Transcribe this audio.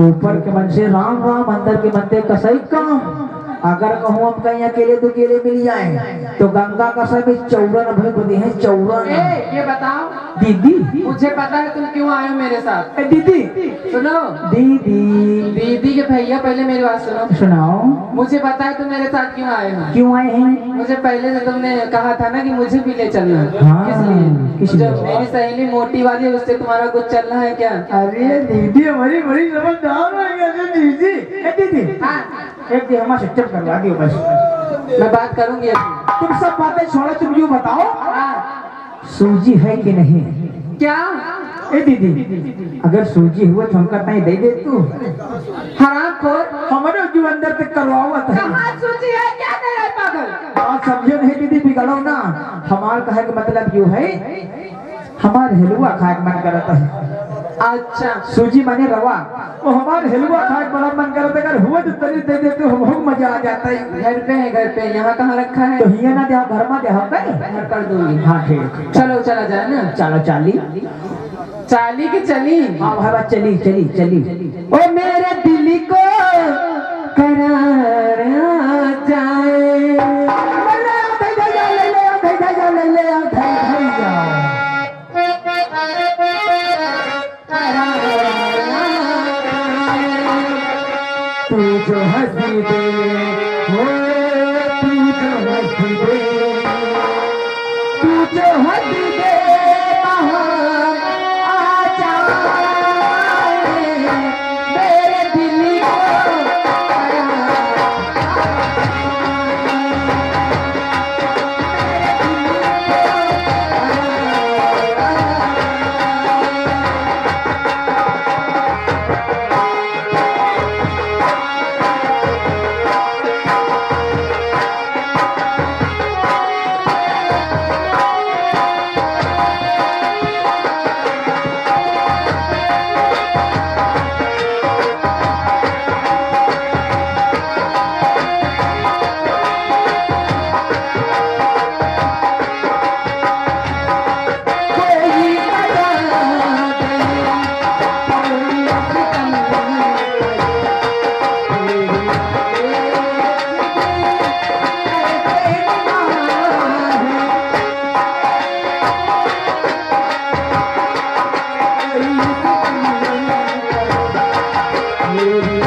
ऊपर के मन से राम राम, अंदर के मन से कसई काम। अगर कहूँ हम कहीं अकेले तो केले मिल जाए, तो गंगा का सब चौरन भाई बने हैं चौरन। ये बताओ दीदी, मुझे पता है तुम क्यों आए हो मेरे साथ। दीदी सुनो दीदी, दीदी के भैया पहले मेरी बात सुनो। सुनाओ। मुझे पता है तुम मेरे साथ क्यों आए हो। क्यों आए हैं? मुझे पहले से तुमने कहा था ना कि मुझे भी ले चलना। हाँ, किस लिए? जो मेरी सहेली मोटी वाली है उससे तुम्हारा कुछ चलना है क्या? अरे दीदी हमारी बड़ी समझदार है दीदी। दीदी हाँ एक दिन हमारा सेटअप करवा दियो बस। मैं बात करूंगी अभी। तुम सब बातें छोड़ो, तुम यूँ बताओ हाँ सूजी है कि नहीं? क्या? ए दीदी, अगर सूजी हुआ तो हमका नहीं दे दे तू। हरामखोर, हमारे जो अंदर तक करवावत है। कहाँ सूजी है? क्या दे रहा है पागल? बात समझो नहीं दीदी, बिगड़ो ना। हमार कहे का मतलब यूँ है, हमार हलवा खाए का मन करता है। अच्छा सूजी माने रवा, वो हमारे हलवा खाए का बड़ा मन करता है। अगर हुआ तो तरी दे देते हो, बहुत मजा आ जाता है। घर पे है, घर पे। यहाँ कहाँ रखा है? तो हिया ना दे, घर में दे हम घर कर दूंगी। हाँ ठीक। चलो चला जाए ना। चलो चाली। चाली की चली। हाँ भाई चली चली चली। ओ मेरे दिल को करार आ जाए। तू जो हंसी दे, हो तू जो हंसी दे, तू जो हंसी दे बाहर आ जाए मेरे दिल को। मेरी